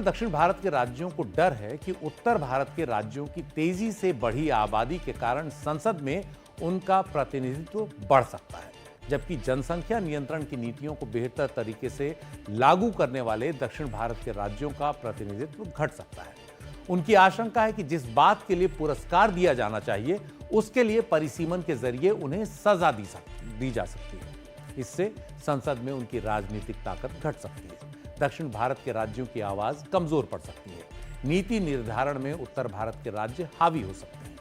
दक्षिण भारत के राज्यों को डर है कि उत्तर भारत के राज्यों की तेजी से बढ़ी आबादी के कारण संसद में उनका प्रतिनिधित्व बढ़ सकता है, जबकि जनसंख्या नियंत्रण की नीतियों को बेहतर तरीके से लागू करने वाले दक्षिण भारत के राज्यों का प्रतिनिधित्व घट सकता है। उनकी आशंका है कि जिस बात के लिए पुरस्कार दिया जाना चाहिए, उसके लिए परिसीमन के जरिए उन्हें सजा दी जा सकती है। इससे संसद में उनकी राजनीतिक ताकत घट सकती है। दक्षिण भारत के राज्यों की आवाज कमजोर पड़ सकती है। नीति निर्धारण में उत्तर भारत के राज्य हावी हो सकते हैं।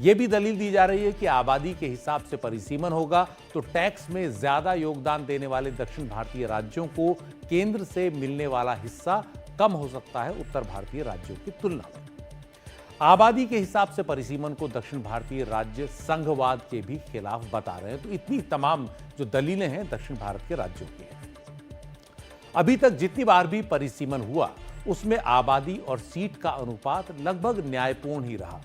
यह भी दलील दी जा रही है कि आबादी के हिसाब से परिसीमन होगा तो टैक्स में ज्यादा योगदान देने वाले दक्षिण भारतीय राज्यों को केंद्र से मिलने वाला हिस्सा कम हो सकता है उत्तर भारतीय राज्यों की तुलना में। आबादी के हिसाब से परिसीमन को दक्षिण भारतीय राज्य संघवाद के भी खिलाफ बता रहे हैं। तो इतनी तमाम जो दलीलें हैं दक्षिण भारत के राज्यों की हैं। अभी तक जितनी बार भी परिसीमन हुआ उसमें आबादी और सीट का अनुपात लगभग न्यायपूर्ण ही रहा।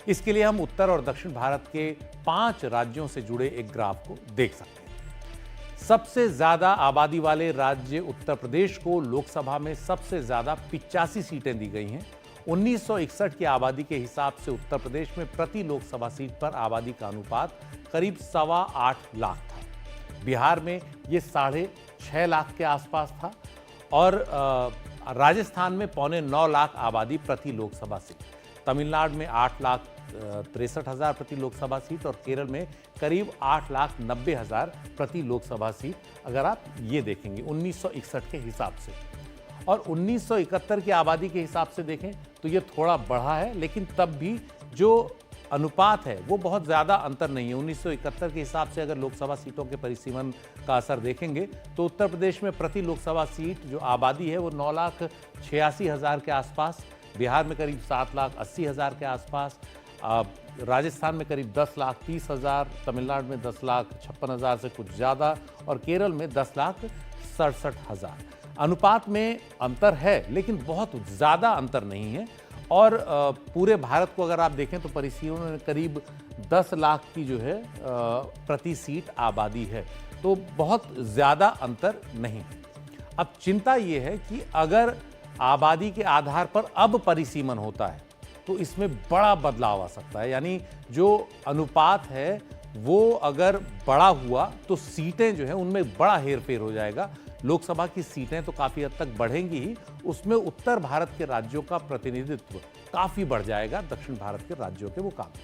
इसके लिए हम उत्तर और दक्षिण भारत के 5 राज्यों से जुड़े एक ग्राफ को देख सकते हैं। सबसे ज्यादा आबादी वाले राज्य उत्तर प्रदेश को लोकसभा में सबसे ज्यादा 85 सीटें दी गई हैं। 1961 की आबादी के हिसाब से उत्तर प्रदेश में प्रति लोकसभा सीट पर आबादी का अनुपात करीब 8.25 लाख था। बिहार में ये 6.5 लाख के आसपास था और राजस्थान में 8.25 लाख आबादी प्रति लोकसभा सीट, तमिलनाडु में 8,63,000 प्रति लोकसभा सीट और केरल में करीब 8,90,000 प्रति लोकसभा सीट, अगर आप ये देखेंगे 1961 के हिसाब से। और 1971 की आबादी के हिसाब से देखें तो ये थोड़ा बढ़ा है, लेकिन तब भी जो अनुपात है वो बहुत ज़्यादा अंतर नहीं है। 1971 के हिसाब से अगर लोकसभा सीटों के परिसीमन का असर देखेंगे तो उत्तर प्रदेश में प्रति लोकसभा सीट जो आबादी है वो 9,86,000 के आसपास, बिहार में करीब 7,80,000 के आसपास, राजस्थान में करीब 10,30,000, तमिलनाडु में 10,56,000 से कुछ ज़्यादा और केरल में 10,67,000। अनुपात में अंतर है लेकिन बहुत ज़्यादा अंतर नहीं है। और पूरे भारत को अगर आप देखें तो परिसीमन में करीब 10 लाख की जो है प्रति सीट आबादी है, तो बहुत ज़्यादा अंतर नहीं है। अब चिंता ये है कि अगर आबादी के आधार पर अब परिसीमन होता है तो इसमें बड़ा बदलाव आ सकता है। यानी जो अनुपात है वो अगर बड़ा हुआ तो सीटें जो है उनमें बड़ा हेरफेर हो जाएगा। लोकसभा की सीटें तो काफ़ी हद तक बढ़ेंगी ही, उसमें उत्तर भारत के राज्यों का प्रतिनिधित्व काफ़ी बढ़ जाएगा दक्षिण भारत के राज्यों के मुकाबले।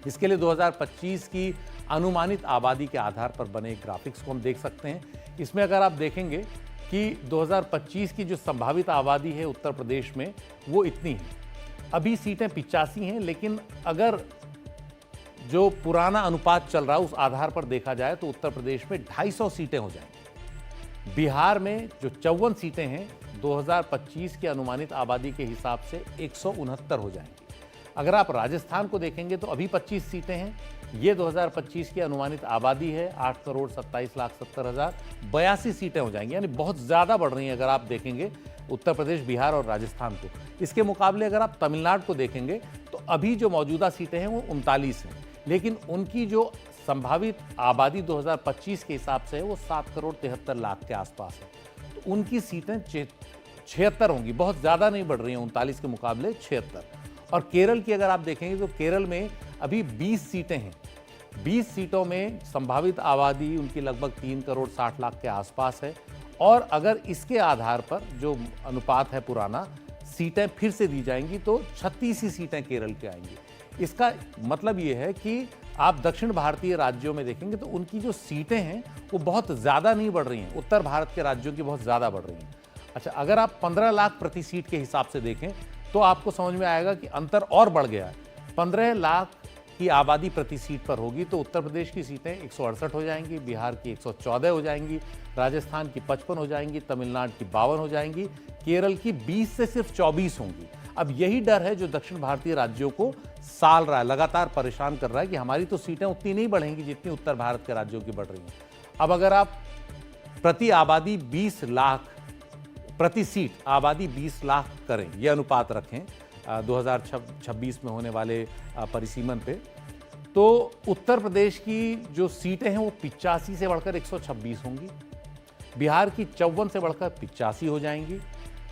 इसके लिए 2025 की अनुमानित आबादी के आधार पर बने ग्राफिक्स को हम देख सकते हैं। इसमें अगर आप देखेंगे कि 2025 की जो संभावित आबादी है उत्तर प्रदेश में वो इतनी है। अभी सीटें 85 हैं, लेकिन अगर जो पुराना अनुपात चल रहा है उस आधार पर देखा जाए तो उत्तर प्रदेश में 250 सीटें हो जाएंगी। बिहार में जो 54 सीटें हैं 2025 की अनुमानित आबादी के हिसाब से 169 हो जाएंगी। अगर आप राजस्थान को देखेंगे तो अभी 25 सीटें हैं, ये 2025 की अनुमानित आबादी है 8,27,70,000, 82 सीटें हो जाएंगी। यानी बहुत ज़्यादा बढ़ रही हैं अगर आप देखेंगे उत्तर प्रदेश, बिहार और राजस्थान को। इसके मुकाबले अगर आप तमिलनाडु को देखेंगे तो अभी जो मौजूदा सीटें हैं वो 39 हैं, लेकिन उनकी जो संभावित आबादी 2025 के हिसाब से है वो 7,73,00,000 के आसपास है। तो उनकी सीटें 76 होंगी, बहुत ज़्यादा नहीं बढ़ रही हैं, 39 के मुकाबले 76। और केरल की अगर आप देखेंगे तो केरल में अभी 20 सीटें हैं। 20 सीटों में संभावित आबादी उनकी लगभग 3,60,00,000 के आसपास है। और अगर इसके आधार पर जो अनुपात है पुराना, सीटें फिर से दी जाएंगी तो 36 ही सीटें केरल के आएंगी। इसका मतलब ये है कि आप दक्षिण भारतीय राज्यों में देखेंगे तो उनकी जो सीटें हैं वो बहुत ज़्यादा नहीं बढ़ रही हैं, उत्तर भारत के राज्यों की बहुत ज़्यादा बढ़ रही हैं। अच्छा, अगर आप 15 लाख प्रति सीट के हिसाब से देखें तो आपको समझ में आएगा कि अंतर और बढ़ गया है। 15 लाख की आबादी प्रति सीट पर होगी तो उत्तर प्रदेश की सीटें 168 हो जाएंगी, बिहार की 114 हो जाएंगी, राजस्थान की 55 हो जाएंगी, तमिलनाडु की 52 हो जाएंगी, केरल की 20 से सिर्फ 24 होंगी। अब यही डर है जो दक्षिण भारतीय राज्यों को साल रहा है, लगातार परेशान कर रहा है कि हमारी तो सीटें उतनी नहीं बढ़ेंगी जितनी उत्तर भारत के राज्यों की बढ़ रही हैं। अब अगर आप प्रति आबादी 20 लाख प्रति सीट आबादी 20 लाख करें, यह अनुपात रखें 2026 में होने वाले परिसीमन पे, तो उत्तर प्रदेश की जो सीटें हैं वो 85 से बढ़कर 126 होंगी, बिहार की 54 से बढ़कर 85 हो जाएंगी,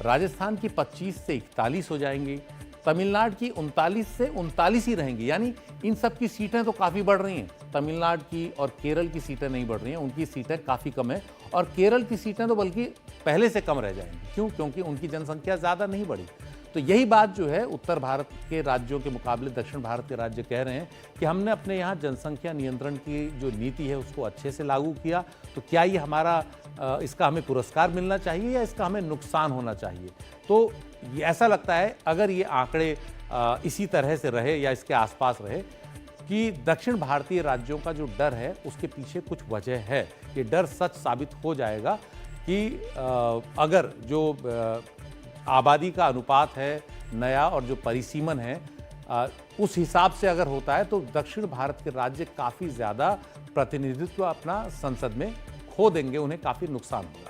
राजस्थान की 25 से 41 हो जाएंगी, तमिलनाडु की 39 से 39 ही रहेंगी। यानी इन सब की सीटें तो काफ़ी बढ़ रही हैं। तमिलनाडु की और केरल की सीटें नहीं बढ़ रही हैं, उनकी सीटें काफ़ी कम है और केरल की सीटें तो बल्कि पहले से कम रह जाएंगी। क्यों? क्योंकि उनकी जनसंख्या ज़्यादा नहीं बढ़ी। तो यही बात जो है उत्तर भारत के राज्यों के मुकाबले दक्षिण भारत के राज्य कह रहे हैं कि हमने अपने यहाँ जनसंख्या नियंत्रण की जो नीति है उसको अच्छे से लागू किया, तो क्या ये हमारा इसका हमें पुरस्कार मिलना चाहिए या इसका हमें नुकसान होना चाहिए? तो ये ऐसा लगता है अगर ये आंकड़े इसी तरह से रहे या इसके आसपास रहे कि दक्षिण भारतीय राज्यों का जो डर है उसके पीछे कुछ वजह है। ये डर सच साबित हो जाएगा कि अगर जो आबादी का अनुपात है नया और जो परिसीमन है उस हिसाब से अगर होता है तो दक्षिण भारत के राज्य काफ़ी ज़्यादा प्रतिनिधित्व अपना संसद में खो देंगे, उन्हें काफ़ी नुकसान होगा।